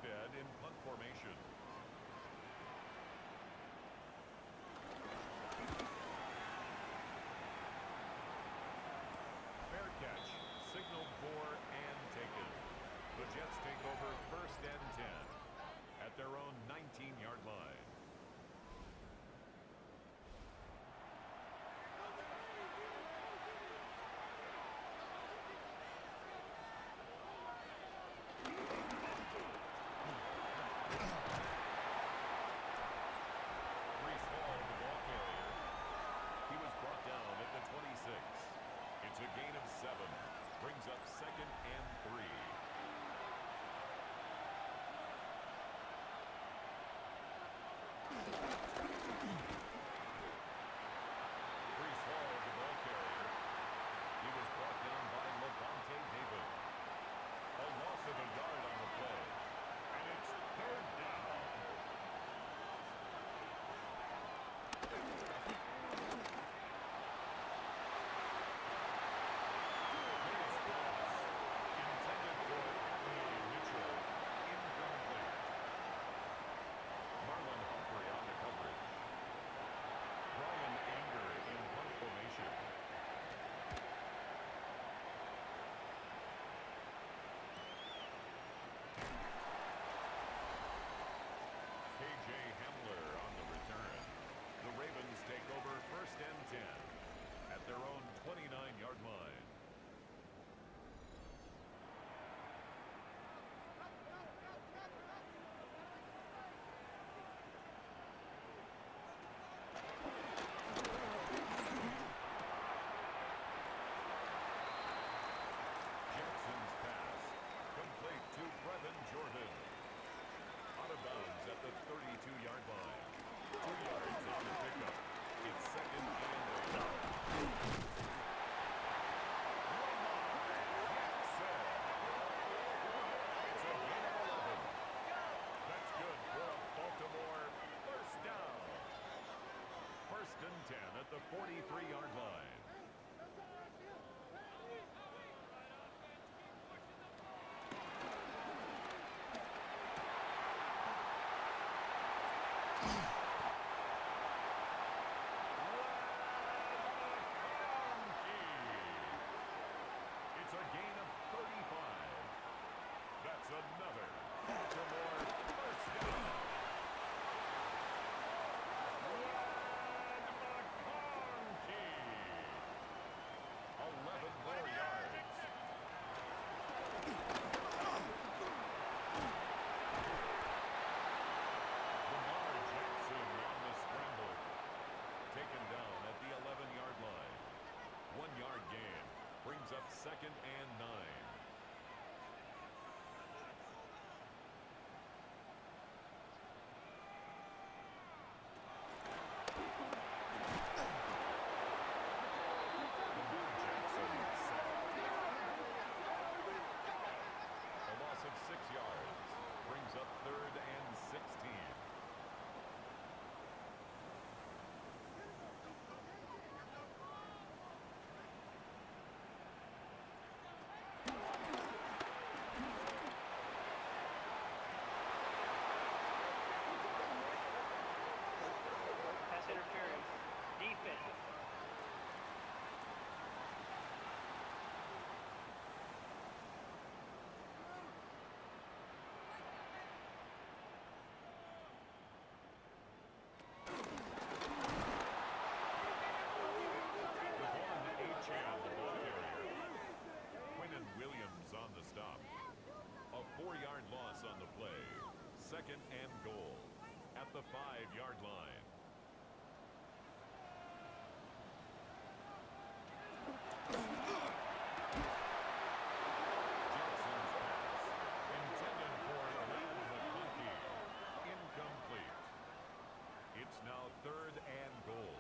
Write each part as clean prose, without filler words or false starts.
instead in punt formation. Fair catch, signaled for and taken. The Jets take over 1st and 10 at their own 19-yard line. It's a gain of 7. Brings up 2nd and 3. Brees Hall, the ball carrier. He was brought down by Levante David. A loss of a yard on the play. And it's 3rd down. Take over 1st and 10 at their own 29-yard line. Jackson's pass complete to Brevin Jordan. Out of bounds at the 32-yard line. 2 yards on the pickup. It's 2nd and 8. It's a gain of 11. That's good for a Baltimore 1st down. 1st and 10 at the 43-yard line. Another Baltimore 1st down. McConkey. 11 more yards. Lamar Jackson on the scramble. Taken down at the 11-yard line. 1-yard gain. Brings up 2nd and 9. Of 6 yards. Brings up 3rd and 16. Pass interference. Defense. Williams on the stop. A 4-yard loss on the play. 2nd and goal at the 5-yard line. Jackson's pass intended for Leland McConkey. Incomplete. It's now 3rd and goal.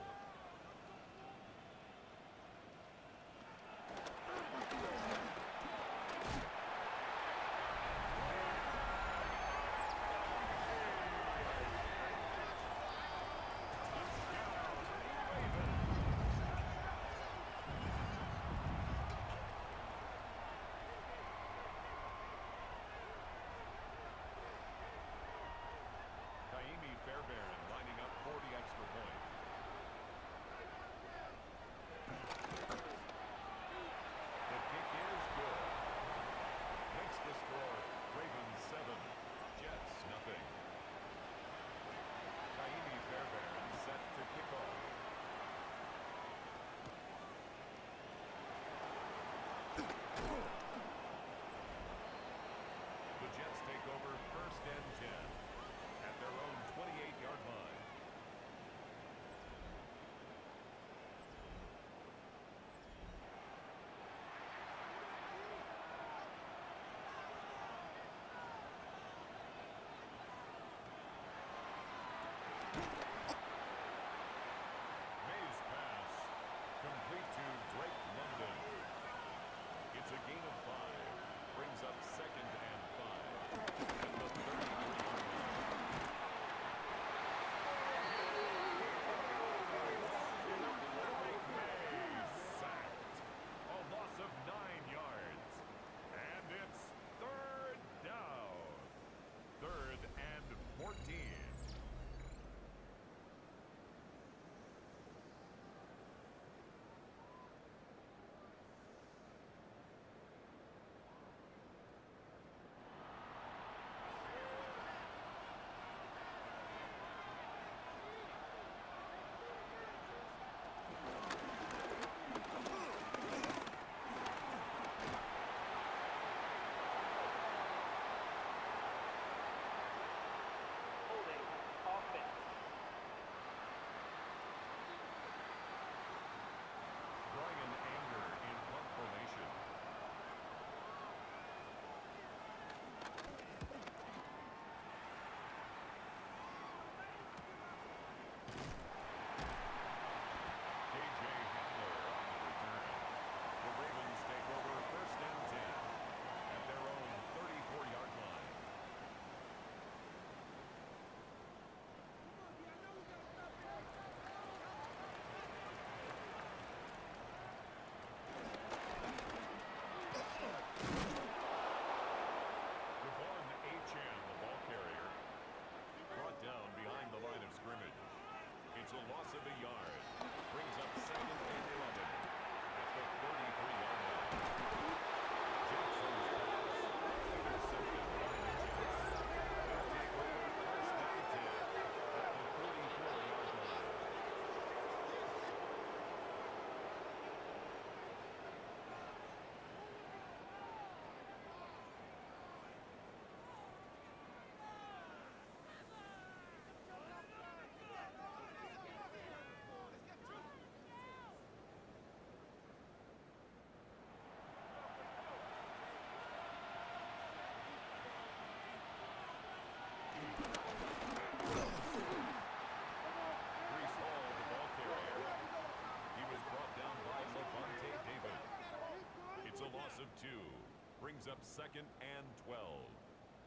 brings up 2nd and 12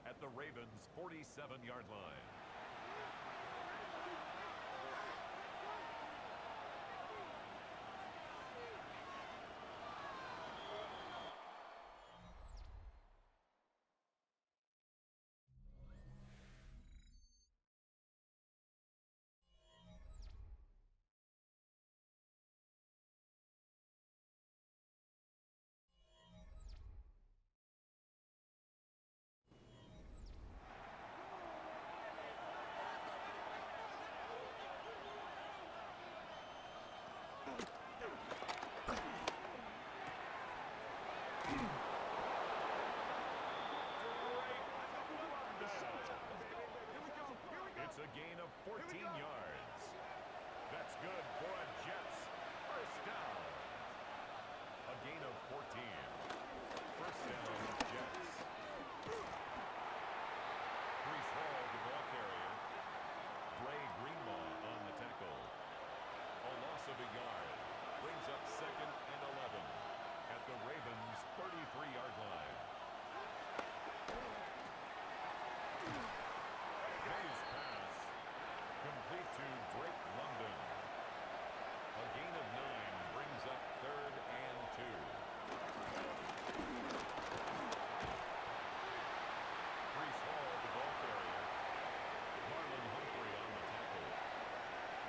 at the Ravens' 47-yard line. It's a gain of 14 yards. That's good for a Jets first down. A gain of 14. First down, Jets. Brees Hall, the ball carrier. Bray Greenlaw on the tackle. A loss of a yard. Brings up 2nd and 11 at the Ravens' 33-yard line. Hayes pass. Complete to Drake London. A gain of 9 brings up 3rd and 2. Brees Hall, the ball carrier. Marlon Humphrey on the tackle.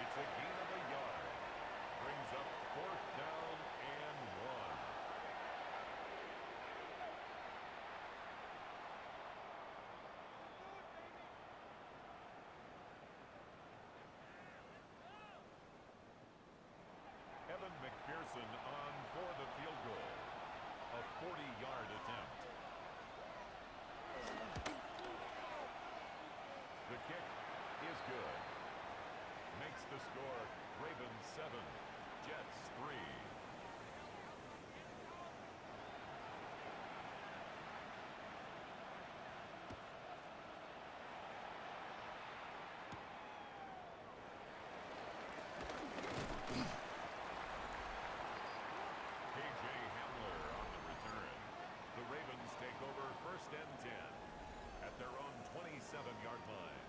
It's a gain of a yard. Brings up 4th down and 1. Evan McPherson on for the field goal. A 40-yard attempt. The kick is good. Makes the score Ravens 7, Jets 3. KJ Hamler on the return. The Ravens take over 1st and 10 at their own 27-yard line.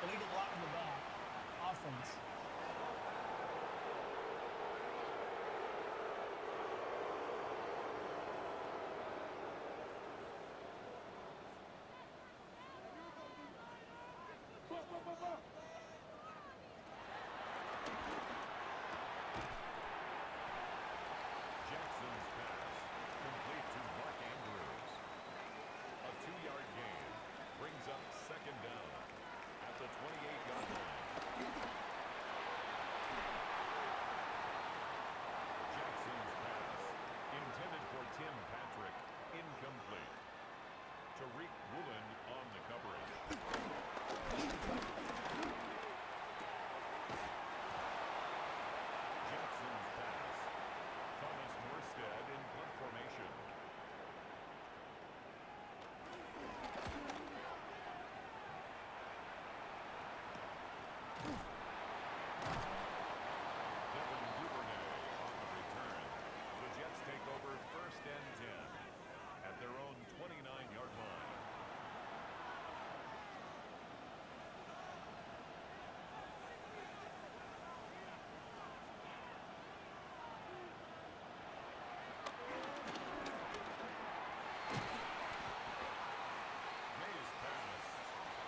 Illegal block in the back. Offense. Jackson's pass, complete to Mark Andrews. A 2-yard gain brings up 2nd down at the 28-yard line. Jackson's pass, intended for Tim Patrick, incomplete. Tariq Woolen on the coverage. Jackson's pass, Thomas Morstead in punt formation. Devin Duvernay on the return. The Jets take over 1st and 10 at their own 29-yard line. Mays pass,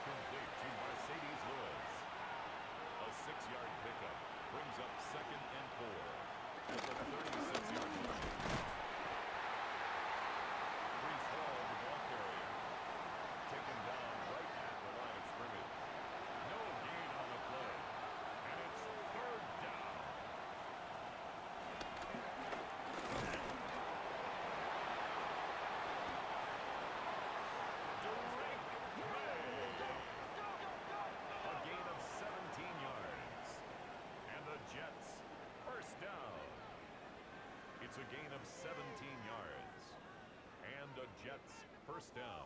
complete to Mercedes Lewis. A 6-yard pickup brings up 2nd and 4 at the 36-yard line. Brees Hall, the ball carrier, taken down right at the line of scrimmage. No gain on the play, and it's 3rd down. Drake May. A gain of 17 yards. And the Jets first down. It's a gain of 17 yards. And a the Jets first down.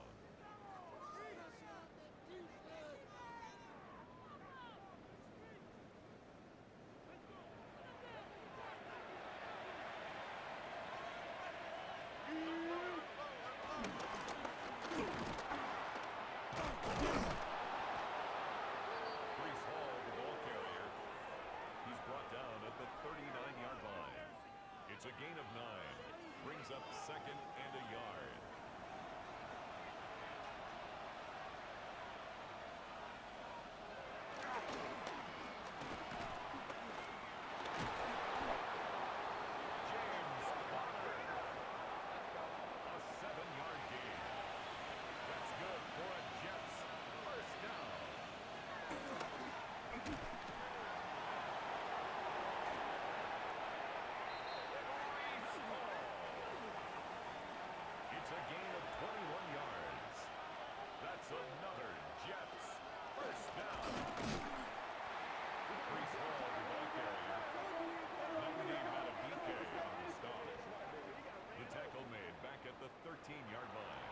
It's a gain of 9. Brings up second and a yard. James Conner. A 7-yard gain. That's good for a Jets first down. It's a gain of 21 yards. That's another Jets first down. Brees Hall, the ball carrier. No name out of BK on the stop. The tackle made back at the 13-yard line.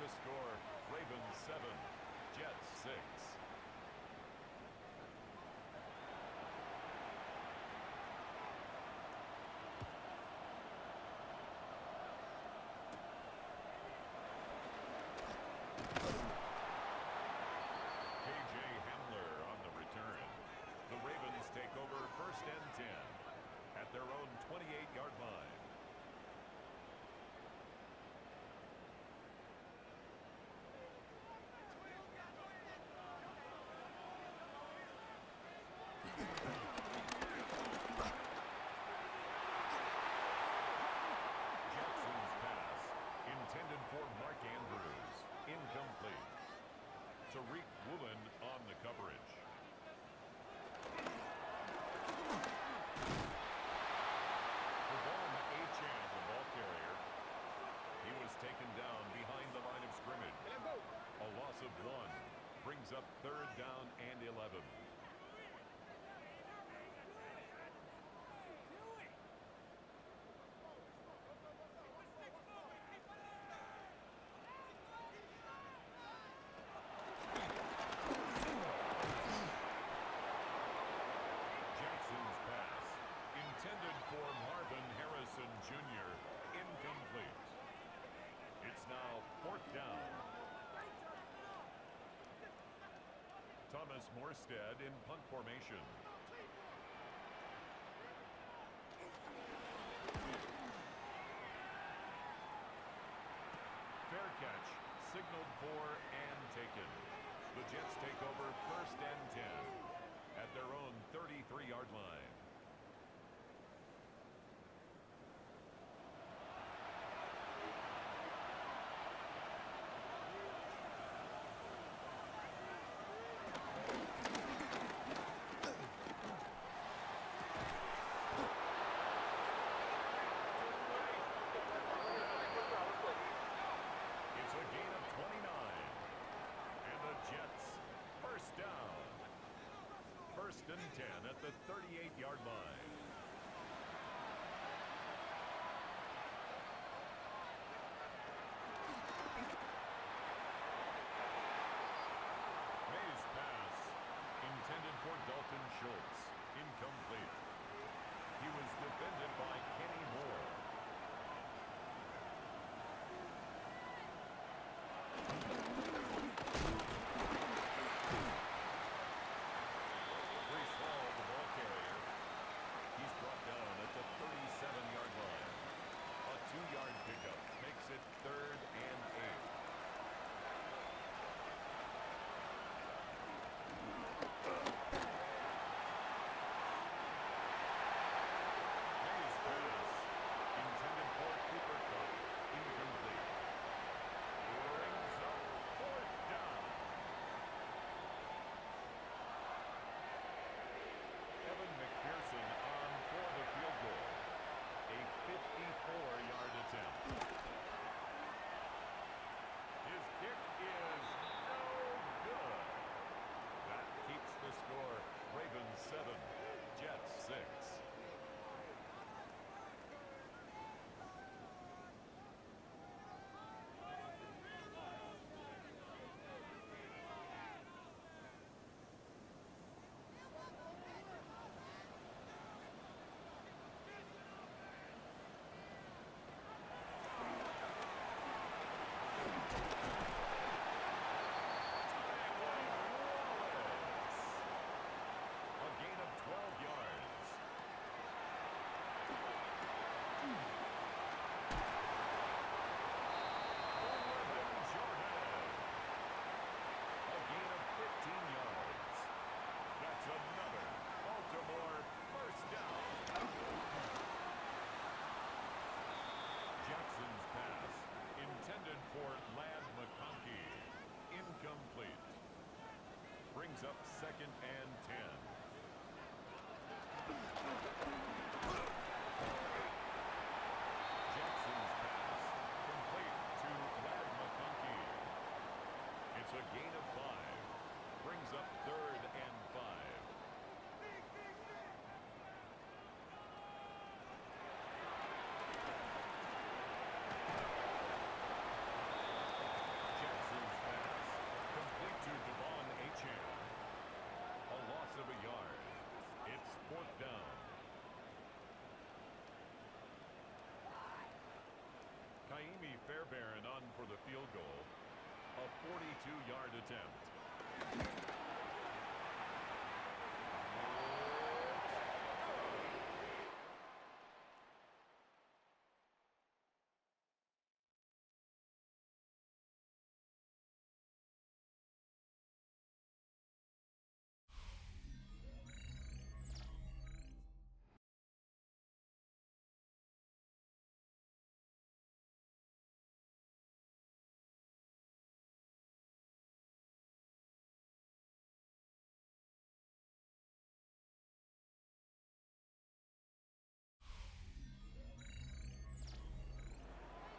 The score, Ravens 7, Jets 6. KJ Hamler on the return. The Ravens take over first and 10 at their own 28-yard line. Intended for Mark Andrews. Incomplete. Tariq Woolen on the coverage. Devon Achane, the ball carrier. He was taken down behind the line of scrimmage. A loss of 1. Brings up third down and 11. Intended for Marvin Harrison Jr. Incomplete. It's now fourth down. Thomas Morstead in punt formation. Fair catch, signaled for and taken. The Jets take over first and 10 at their own 33-yard line. First and 10 at the 38-yard line. Mays pass intended for Dalton Schultz. Incomplete. He was defended by Kenny Moore. brings up 2nd and 10. Jackson's pass complete to Lad McConkey. It's a gain of 5. Brings up 3rd and 5. Jackson's pass complete to Devon Achane. A loss of a yard. It's 4th down. Kaimi Fairbairn on for the field goal. A 42-yard attempt.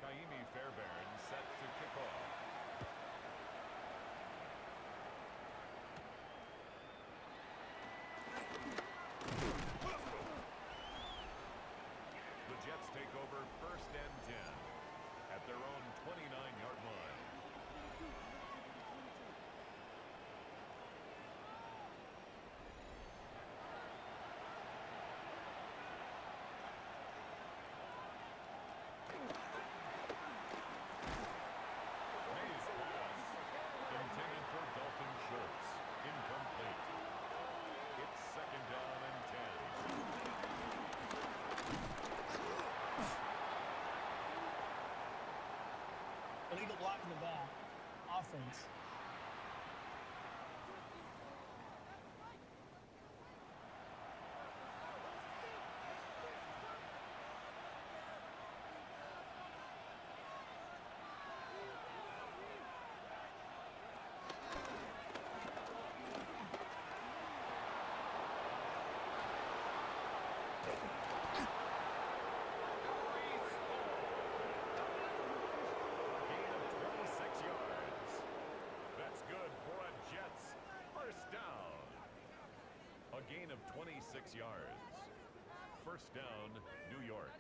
Kaimi Fairbairn set to kick off. The Jets take over 1st and 10 at their own 29-yard line. Mays pass intended for Dalton Schultz. Incomplete. It's 2nd down and 10. Illegal block in the back. Offense. Gain of 26 yards. That's good for a Jets 1st down. A gain of 26 yards. 1st down, New York.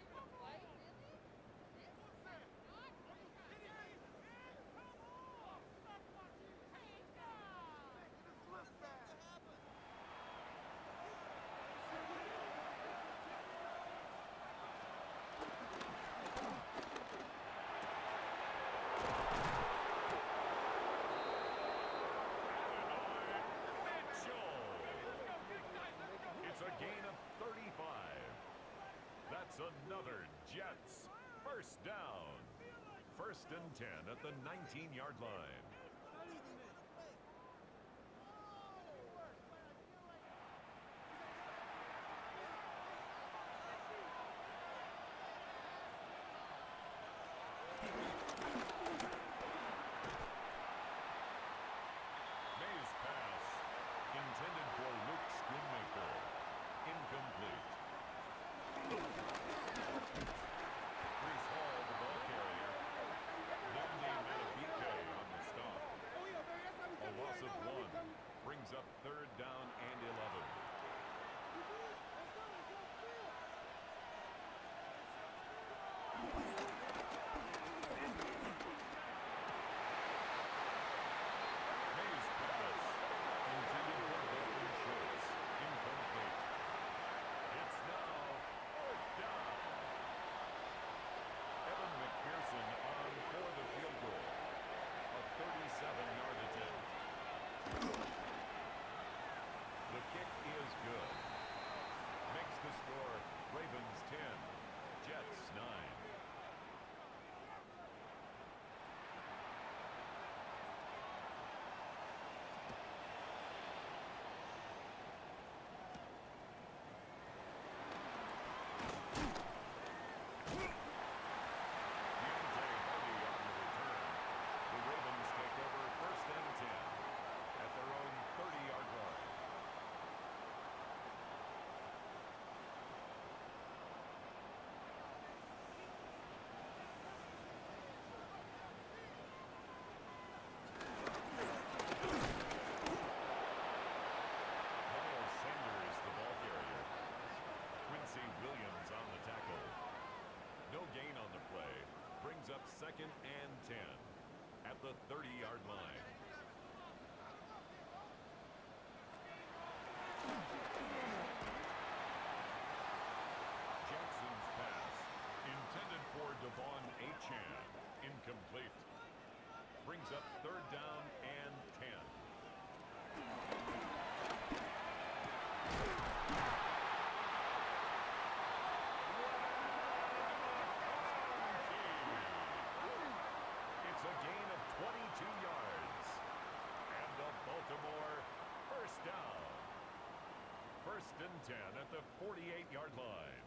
It's a gain of 35. That's another Jets 1st down. 1st and 10 at the 19-yard line. Mays pass intended for Luke Schoonmaker. Incomplete. Brees Hall, the ball carrier. Then the Matabike on the stop. second and 10 at the 30-yard line. Jackson's pass, intended for Devon Achane, incomplete. Brings up third down and 10. It's a gain of 22 yards. And the Baltimore first down. First and 10 at the 48-yard line.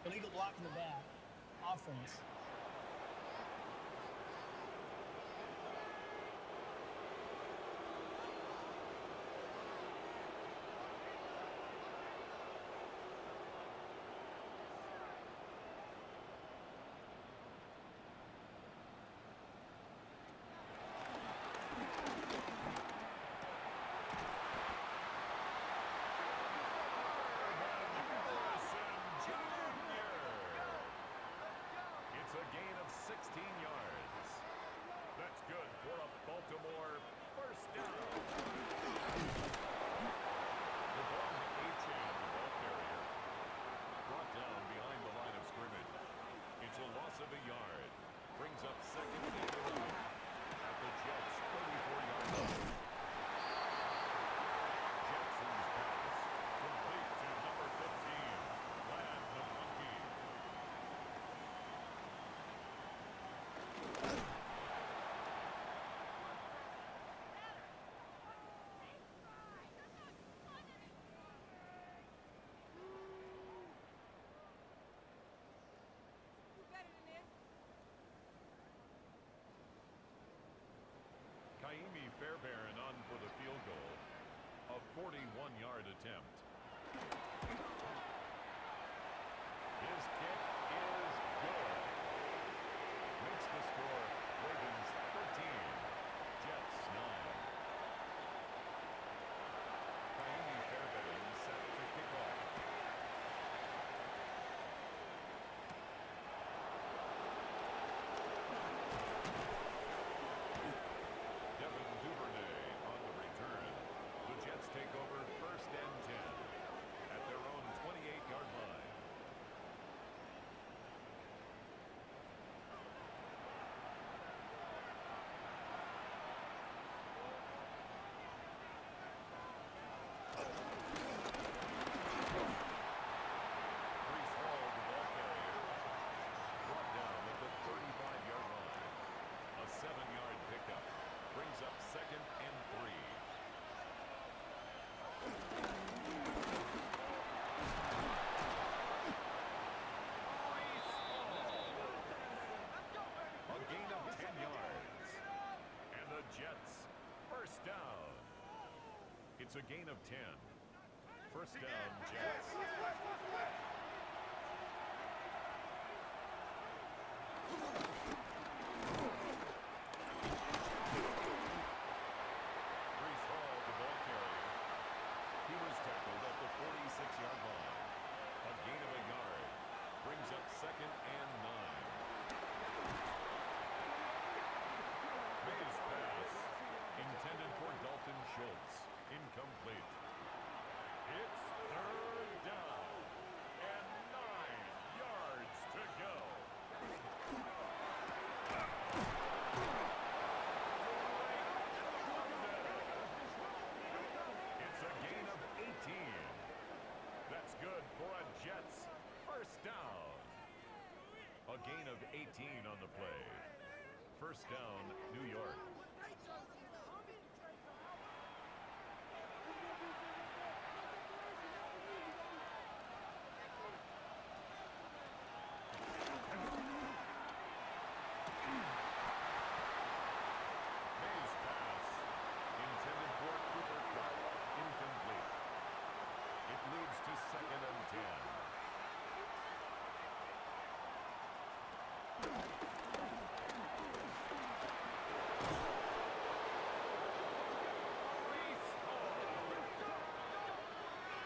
Illegal block in the back. Offense. It's a gain of 16 yards. That's good for a Baltimore first down. Devon Achane, the ball carrier, brought down behind the line of scrimmage. It's a loss of a yard. Brings up second and 11 at the Jets' 34-yard line. Jackson's pass, complete to number 15, Lad McConkey. Kaimi Fairbairn on for the field goal. A 41-yard attempt. His kick is good. Makes the score Ravens 13, Jets 9. Kaimi Fairbairn set to kick off. Take over first and 10 at their own 28-yard line. Brees Hall, the ball carrier, brought down at the 35-yard line. A 7-yard pickup brings up second and 3. A gain of 10 yards. And the Jets first down. It's a gain of 10. First down, Jets. Brees Hall, the ball carrier. He was tackled at the 46-yard line. A gain of a yard. Brings up second and 9. May's pass, intended for Dalton Schultz. Incomplete. It's third down. And 9 yards to 18 on the play. First down, New York. Mays pass, intended for Cooper Kupp, incomplete. It leads to 2nd and 10.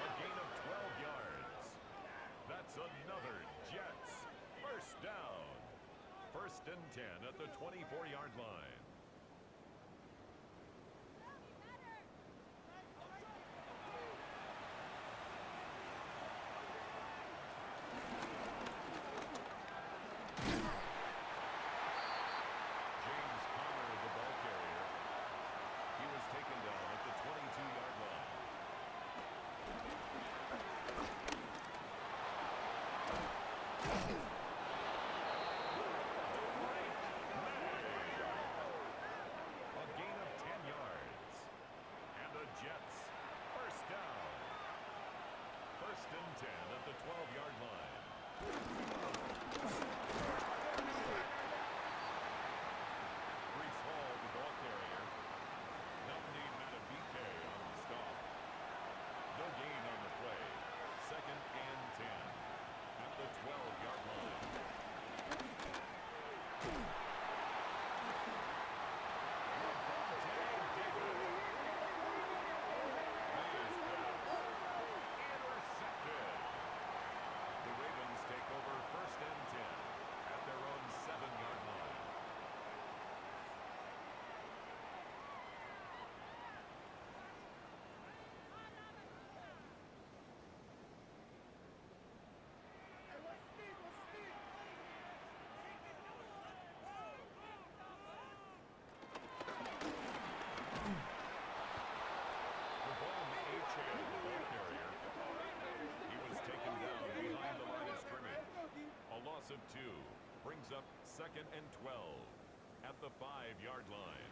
A gain of 12 yards. That's another Jets. First down. 1st and 10 at the 24-yard line. James Conner, the ball carrier. He was taken down at the 22-yard line. A gain of 10 yards. And the Jets, first down. 1st and 10 at the 12-yard line. Brees Hall, the ball carrier. Nominee Matabike on the stop. No gain on the play. 2nd and 10 at the 12-yard line. Intercepted. The Ravens take over 1st and 10 at their own 7-yard line. The ball may Chan, the ball carrier. He was taken down behind the line of scrimmage. A loss of 2 brings up 2nd and 12 at the 5-yard line.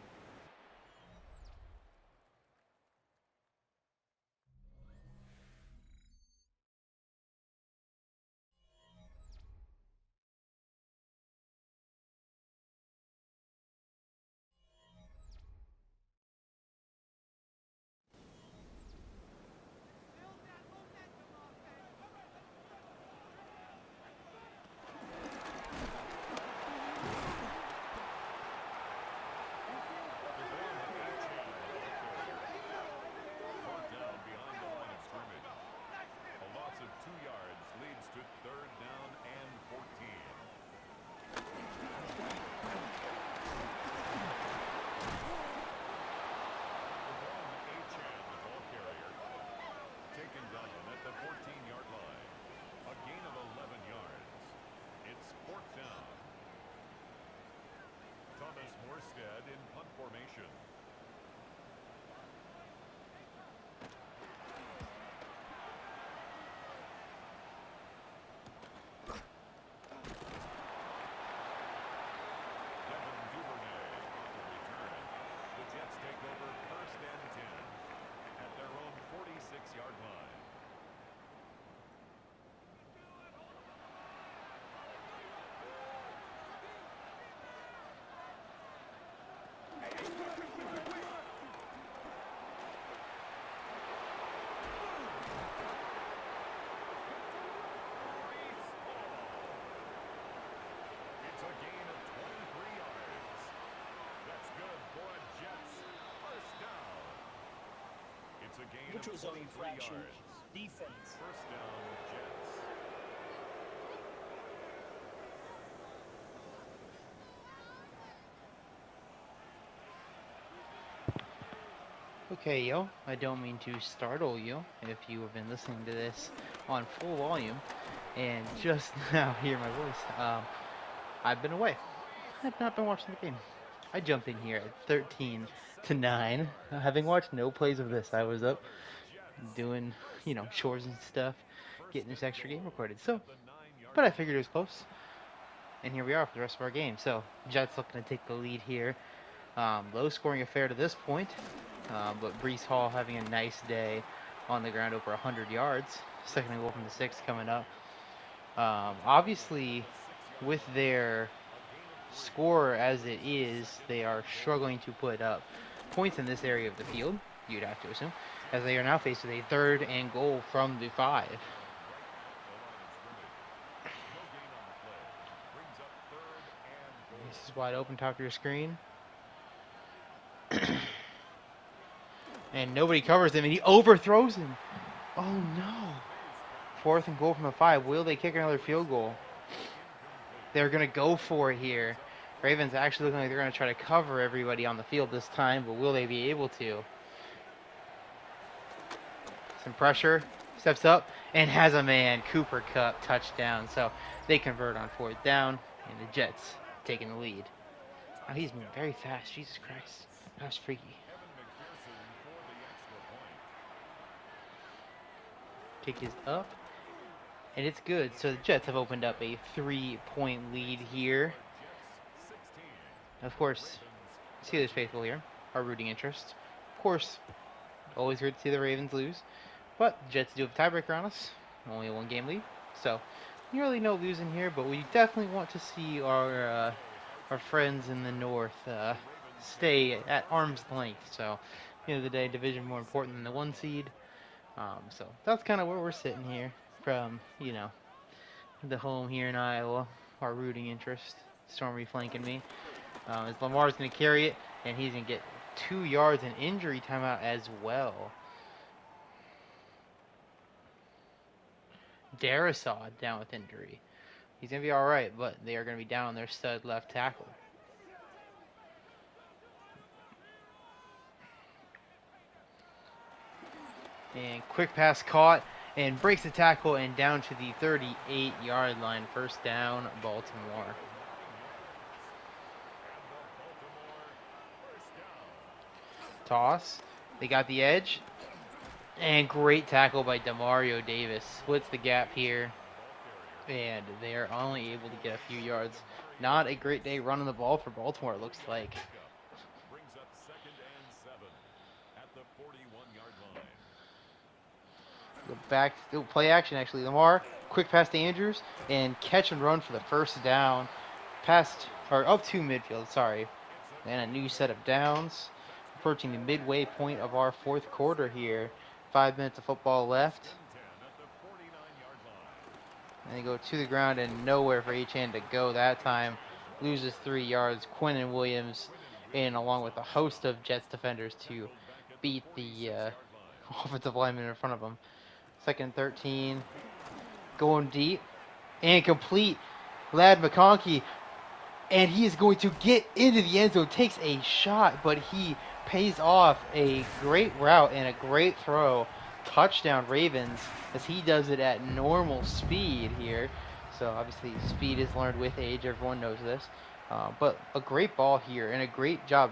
formation. The Jets take over 1st and 10 at their own 46-yard line. It's a gain of 23 yards. That's good for a Jets first down. It's a gain Neutral of zone 23 infraction. yards. Defense. First down, Jets. Okay, yo, I don't mean to startle you if you have been listening to this on full volume and just now hear my voice. I've been away. I've not been watching the game. I jumped in here at 13-9, having watched no plays of this. I was up doing, chores and stuff, getting this extra game recorded. So, but I figured it was close. And here we are for the rest of our game. So Jets looking to take the lead here. Low scoring affair to this point, but Brees Hall having a nice day on the ground, over 100 yards. Second and goal from the 6 coming up. Obviously, with their score as it is, they are struggling to put up points in this area of the field, you'd have to assume, as they are now faced with a 3rd and goal from the 5. This is wide open, top of your screen. And nobody covers him, and he overthrows him. Oh no. 4th and goal from the 5. Will they kick another field goal? They're going to go for it here. Ravens actually looking like they're going to try to cover everybody on the field this time, but will they be able to? Some pressure. Steps up and has a man. Cooper Kupp, touchdown. So they convert on 4th down, and the Jets taking the lead. Oh, he's moving very fast. Jesus Christ. That was freaky. Kick is up, and it's good. So the Jets have opened up a 3-point lead here. Of course, Steelers faithful here, our rooting interest. Of course, always good to see the Ravens lose, but the Jets do have a tiebreaker on us, only a 1-game lead. So nearly no losing here, but we definitely want to see our friends in the North stay at arm's length. So, at the end of the day, division more important than the 1 seed. So that's kind of where we're sitting here from, the home here in Iowa, our rooting interest. Stormy flanking me. As Lamar's going to carry it, and he's going to get 2 yards and injury timeout as well. Darrisaw down with injury. He's going to be all right, but they are going to be down on their stud left tackle. And quick pass caught and breaks the tackle and down to the 38-yard line. 1st down, Baltimore. Toss. They got the edge. And great tackle by Demario Davis. Splits the gap here. And they are only able to get a few yards. Not a great day running the ball for Baltimore, it looks like. Go back, play action actually. Lamar, quick pass to Andrews, and catch and run for the 1st down. Up to midfield, sorry. And a new set of downs. Approaching the midway point of our 4th quarter here. 5 minutes of football left. And they go to the ground and nowhere for Achane to go that time. Loses 3 yards. Quinnen Williams in along with a host of Jets defenders to beat the offensive lineman in front of him. 2nd and 13. Going deep. And complete. Ladd McConkey. And he is going to get into the end zone. Takes a shot, but he pays off a great route and a great throw. Touchdown Ravens, as he does it at normal speed here. So obviously speed is learned with age. Everyone knows this. But a great ball here and a great job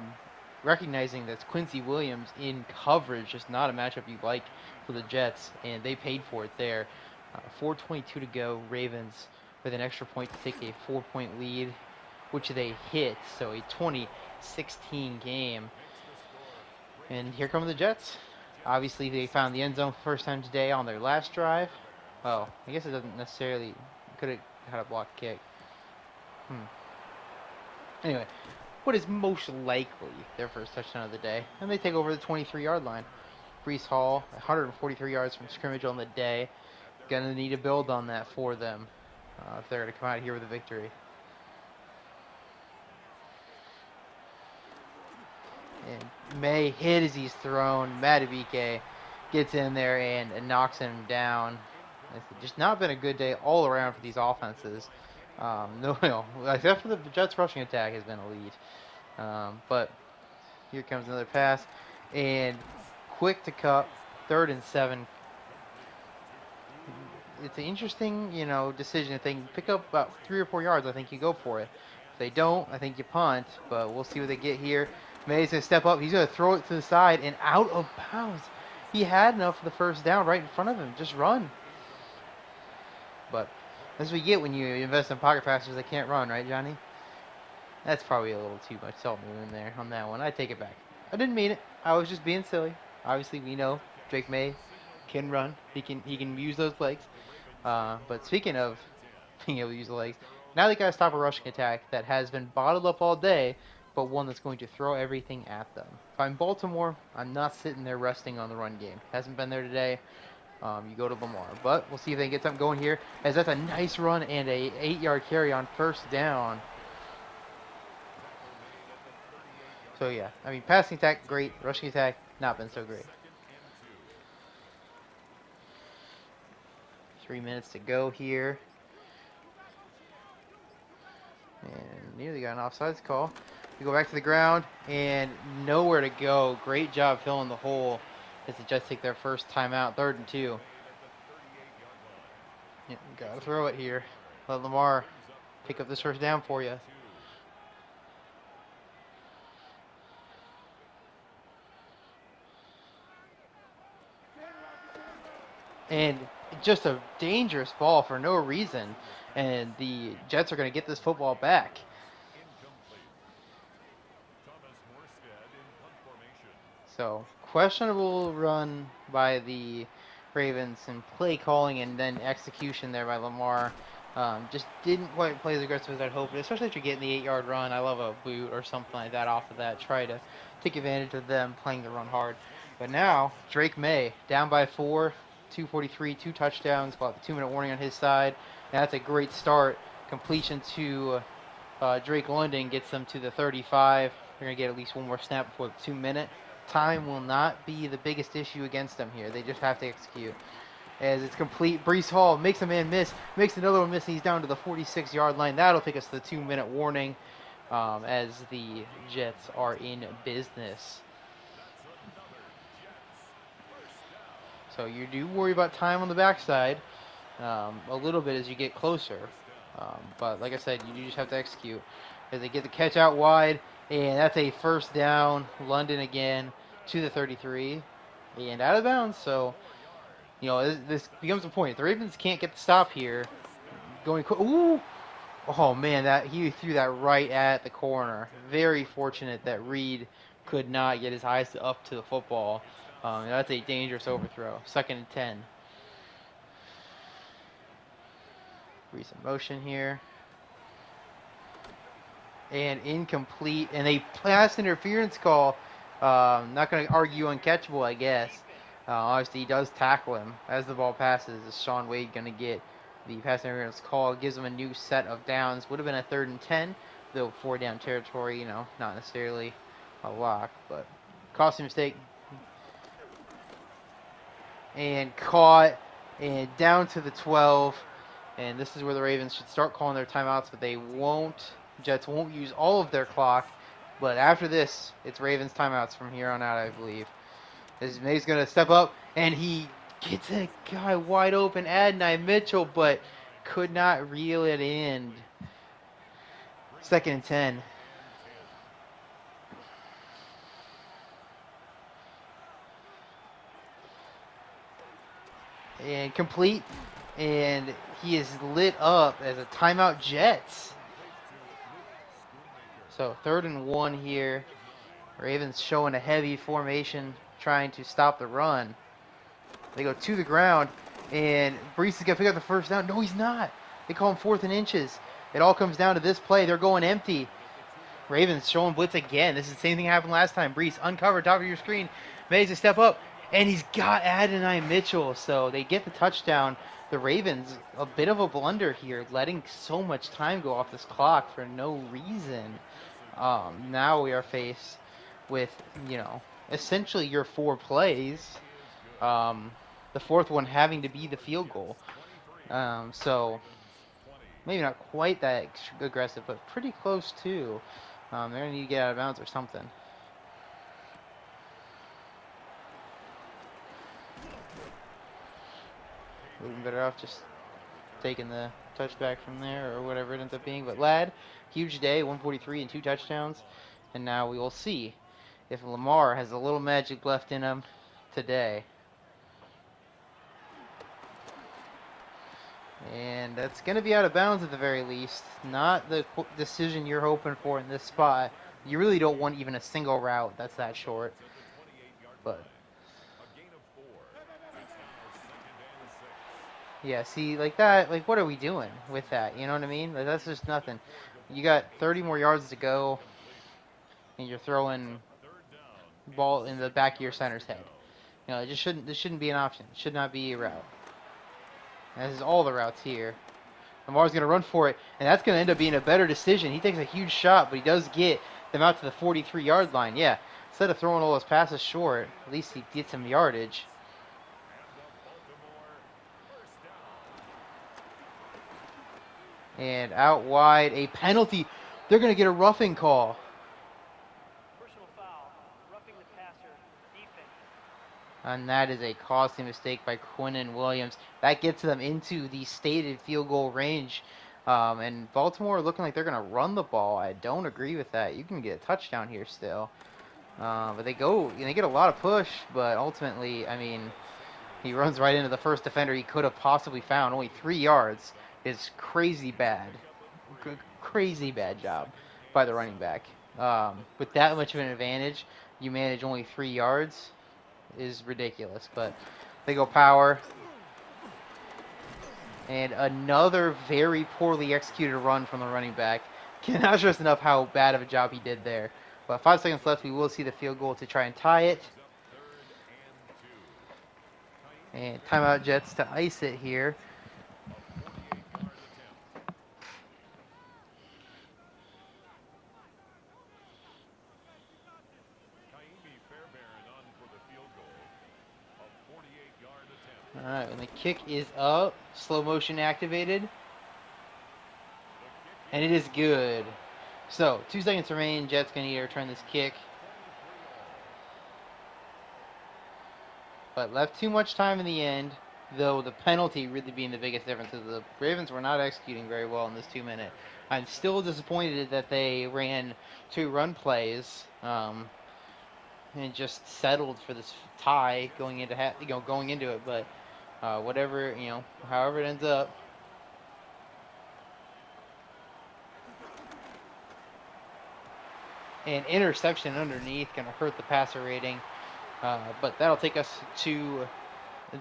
recognizing that's Quincy Williams in coverage. Just not a matchup you like for the Jets, and they paid for it there. 4:22 to go. Ravens with an extra point to take a 4-point lead, which they hit. So a 20-16 game. And here come the Jets. Obviously, they found the end zone for the first time today on their last drive. Well, I guess it doesn't necessarily... Could have had a blocked kick. Anyway, what is most likely their first touchdown of the day? And they take over the 23-yard line. Brees Hall, 143 yards from scrimmage on the day. Going to need to build on that for them if they're going to come out here with a victory. And May hit as he's thrown. Madubuike gets in there and knocks him down. It's just not been a good day all around for these offenses. No, except for the Jets' rushing attack has been elite. But here comes another pass. And quick to Kupp. 3rd and 7. It's an interesting, decision. If they can pick up about 3 or 4 yards, I think you go for it. If they don't, I think you punt. But we'll see what they get here. May's going to step up. He's going to throw it to the side and out of bounds. He had enough for the 1st down right in front of him. Just run. But That's what you get when you invest in pocket passers that can't run, right, Johnny? That's probably a little too much salt and in there on that one. I take it back. I didn't mean it. I was just being silly. Obviously, we know Drake May can run. He can use those legs. But speaking of being able to use the legs, now they got to stop a rushing attack that has been bottled up all day, but one that's going to throw everything at them. If I'm Baltimore, I'm not sitting there resting on the run game. Hasn't been there today. You go to Lamar. But we'll see if they can get something going here, as that's a nice run and a 8-yard carry on first down. So yeah, I mean, passing attack, great. Rushing attack, not been so great. 3 minutes to go here. And nearly got an offsides call. We go back to the ground, and nowhere to go. Great job filling the hole as the Jets take their first timeout, 3rd and 2. Yeah, gotta throw it here. Let Lamar pick up this first down for you. And just a dangerous ball for no reason. And the Jets are going to get this football back. So, questionable run by the Ravens and play calling and then execution there by Lamar. Just didn't quite play as aggressive as I'd hoped, especially if you're getting the 8-yard run. I love a boot or something like that off of that. Try to take advantage of them playing the run hard. But now, Drake May, down by 4, 2:43, 2 touchdowns, about the 2-minute warning on his side. And that's a great start. Completion to Drake London gets them to the 35. They're going to get at least one more snap before the 2-minute. Time will not be the biggest issue against them here. They just have to execute. As it's complete, Breece Hall makes a man miss, makes another one miss, and he's down to the 46-yard line. That'll take us to the 2-minute warning as the Jets are in business. So you do worry about time on the backside a little bit as you get closer. But like I said, you do just have to execute. As they get the catch out wide, and that's a first down. London again to the 33 and out of bounds. So, you know, this becomes a point. If the Ravens can't get the stop here, going ooh, oh man, that he threw that right at the corner. Very fortunate that Reed could not get his eyes up to the football. That's a dangerous overthrow. 2nd and 10. Recent motion here. And incomplete. And a pass interference call. Not going to argue uncatchable, I guess. Obviously, he does tackle him as the ball passes. Is Sean Wade going to get the pass interference call? Gives him a new set of downs. Would have been a 3rd and 10, though 4-down territory, you know, not necessarily a lock, but costly mistake. And caught, and down to the 12. And this is where the Ravens should start calling their timeouts, but they won't. Jets won't use all of their clock. But after this, it's Ravens timeouts from here on out, I believe. As May's going to step up, and he gets a guy wide open, Adonai Mitchell, but could not reel it in. 2nd and 10. And complete, and he is lit up as a timeout Jets. So 3rd and 1 here. Ravens showing a heavy formation, trying to stop the run. They go to the ground, and Breece is going to pick up the first down. No, he's not. They call him 4th and inches. It all comes down to this play. They're going empty. Ravens showing blitz again. This is the same thing happened last time. Breece uncovered, top of your screen. Mays to step up, and he's got Adonai Mitchell. So they get the touchdown. The Ravens, a bit of a blunder here, letting so much time go off this clock for no reason. Now we are faced with, you know, essentially your 4 plays. The 4th one having to be the field goal. So maybe not quite that aggressive, but pretty close too. They're going to need to get out of bounds or something. We'd be better off just taking the touchback from there or whatever it ends up being. But Ladd, huge day, 143 and 2 touchdowns. And now we will see if Lamar has a little magic left in him today. And that's going to be out of bounds at the very least. Not the decision you're hoping for in this spot. You really don't want even a single route that's that short. To the 28-yard But line. A gain of 4. It's now 2nd and 6. yeah, see, like that, like what are we doing with that? You know what I mean? Like that's just nothing. You got 30 more yards to go, and you're throwing Third down ball and in the 6 back of your yards center's to head. go. You know, it just shouldn't. This shouldn't be an option. It should not be a route. And this is all the routes here. Lamar's going to run for it, and that's going to end up being a better decision. He takes a huge shot, but he does get them out to the 43-yard line. Yeah, instead of throwing all those passes short, at least he gets some yardage. And the Baltimore first down. And out wide, a penalty. They're going to get a roughing call. Personal foul. Roughing the passer. Defense. And that is a costly mistake by Quinnen Williams. That gets them into the stated field goal range. And Baltimore looking like they're going to run the ball. I don't agree with that. You can get a touchdown here still. But they get a lot of push, but ultimately, I mean, he runs right into the first defender he could have possibly found. Only 3 yards is crazy bad. Crazy bad job by the running back. With that much of an advantage, you manage only 3 yards is ridiculous. But they go power. And another very poorly executed run from the running back. Cannot stress enough how bad of a job he did there. But 5 seconds left, we will see the field goal to try and tie it. And timeout Jets to ice it here. Alright, when the kick is up, slow motion activated. And it is good. So, 2 seconds remain. Jets going to need to return this kick. But left too much time in the end, though the penalty really being the biggest difference. The Ravens were not executing very well in this 2-minute. I'm still disappointed that they ran 2 run plays and just settled for this tie going into it. But whatever, however it ends up. An interception underneath going to hurt the passer rating. But that'll take us to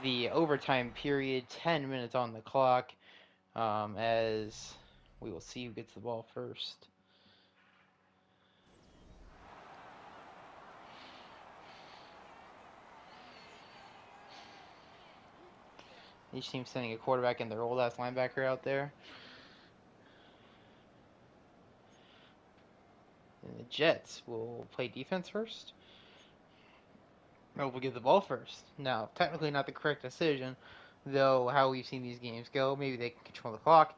the overtime period. 10 minutes on the clock as we will see who gets the ball first. Each team sending a quarterback and their old-ass linebacker out there. And the Jets will play defense first. Or we'll get the ball first. Now, technically not the correct decision, though how we've seen these games go. Maybe they can control the clock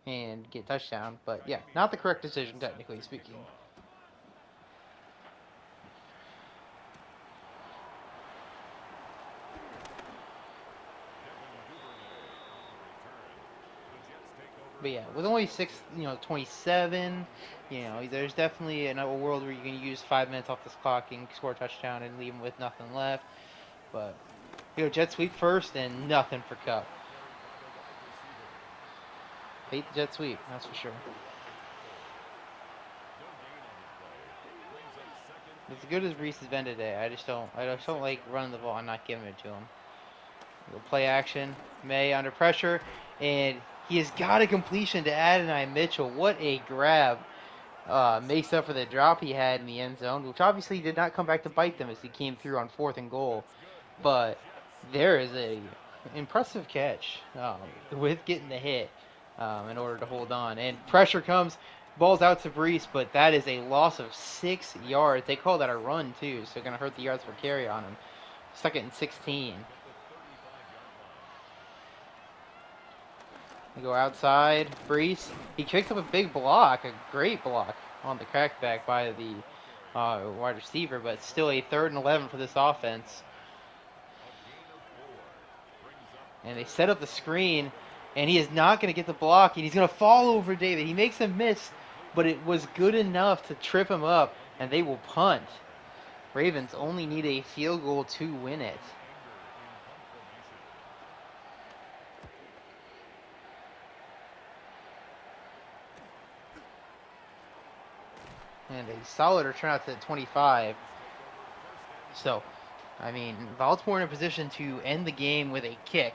and get a touchdown. But yeah, not the correct decision, technically speaking. But yeah, with only 27, there's definitely another world where you can use 5 minutes off this clock and score a touchdown and leave them with nothing left. But, jet sweep first and nothing for Cup. Hate the jet sweep, that's for sure. As good as Reese has been today, I just don't like running the ball and not giving it to him. We'll play action. May under pressure, and he has got a completion to Adonai Mitchell. What a grab. Makes up for the drop he had in the end zone, which obviously did not come back to bite them as he came through on 4th and goal. But there is a impressive catch with getting the hit in order to hold on. And pressure comes. Ball's out to Brees, but that is a loss of 6 yards. They call that a run, too, so going to hurt the yards per carry on him. 2nd and 16. They go outside. Brees, he kicks up a big block, a great block on the crackback by the wide receiver, but still a 3rd and 11 for this offense. And they set up the screen, and he is not going to get the block, and he's going to fall over David. He makes a miss, but it was good enough to trip him up, and they will punt. Ravens only need a field goal to win it. And a solid return out to the 25. So, I mean, Baltimore in a position to end the game with a kick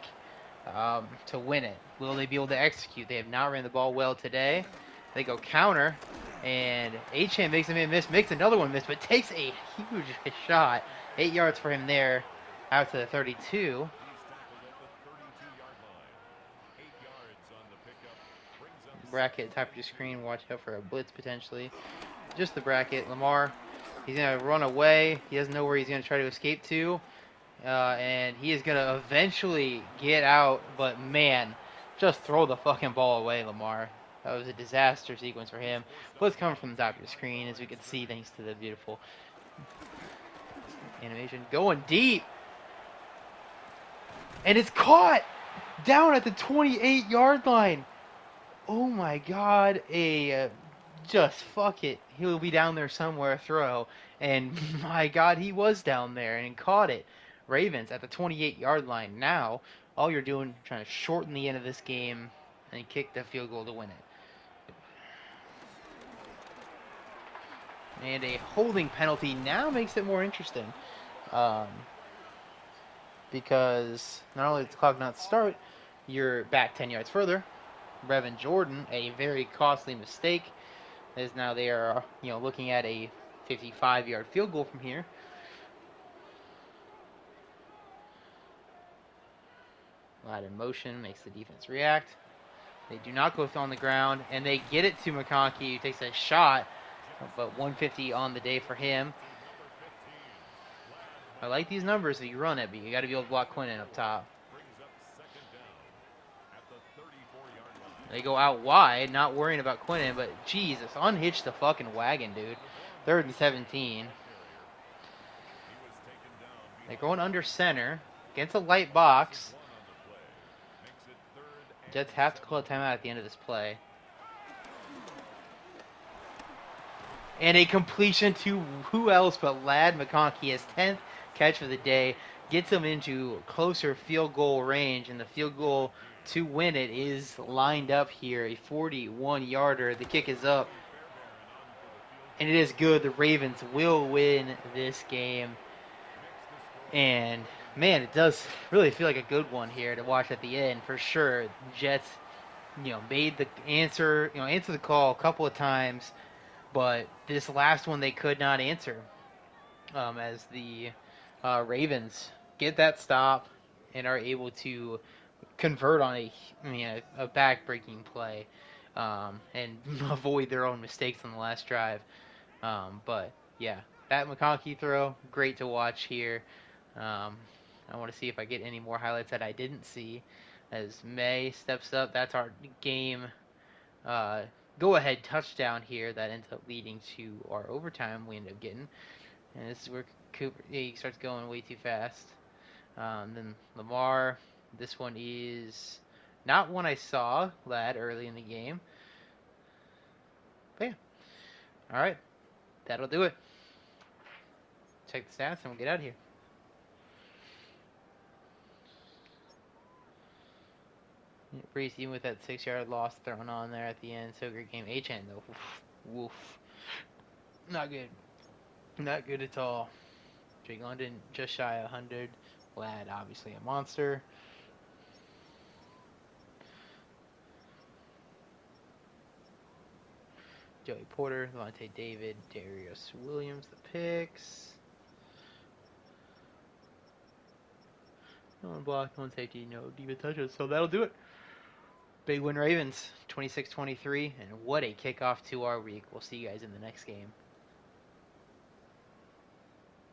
to win it. Will they be able to execute? They have not ran the ball well today. They go counter, and Achane makes a man miss, makes another one miss, but takes a huge shot. 8 yards for him there out to the 32. Bracket, top of your screen, watch out for a blitz potentially. Just the bracket. Lamar, he's going to run away. He doesn't know where he's going to try to escape to. And he is going to eventually get out, but man, just throw the fucking ball away, Lamar. That was a disaster sequence for him. Blitz coming from the top of your screen, as we can see, thanks to the beautiful animation. Going deep. And it's caught down at the 28-yard line. Oh my god, just fuck it. He'll be down there somewhere, throw. And my god, he was down there and caught it. Ravens at the 28-yard line. Now, all you're doing, trying to shorten the end of this game and kick the field goal to win it. And a holding penalty now makes it more interesting. Because not only does the clock not start, you're back 10 yards further. Brevin Jordan, a very costly mistake, as now they are, looking at a 55-yard field goal from here. Lad in motion makes the defense react. They do not go on the ground, and they get it to McConkey, who takes a shot, but 150 on the day for him. I like these numbers if you run it, but you got to be able to block Quinnen up top. They go out wide, not worrying about Quinnen, but Jesus, unhitch the fucking wagon, dude. 3rd and 17. They're going under center against a light box. Jets have to call a timeout at the end of this play. And a completion to who else but Lad McConkey, his 10th catch of the day, gets him into closer field goal range, and the field goal to win it is lined up here, a 41-yarder. The kick is up, and it is good. The Ravens will win this game, and man, it does really feel like a good one here to watch at the end for sure. Jets, made the answer the call a couple of times, but this last one they could not answer, as the Ravens get that stop and are able to convert on a back-breaking play, and avoid their own mistakes on the last drive. But yeah, that McConkey throw, great to watch here. I want to see if I get any more highlights that I didn't see. As May steps up, that's our game go-ahead touchdown here that ends up leading to our overtime we end up getting. And this is where Cooper, he starts going way too fast. Then Lamar, this one is not one I saw that early in the game. But yeah. Alright. That'll do it. Check the stats and we'll get out of here. Brees, even with that 6-yard loss thrown on there at the end, so great game. Achane though, woof. Not good. Not good at all. Drake London just shy of 100. Lad, obviously a monster. Joey Porter, Levante David, Darius Williams, the picks. No one blocked, no one safety, no diva touches, so that'll do it. Big win Ravens, 26-23, and what a kickoff to our week. We'll see you guys in the next game.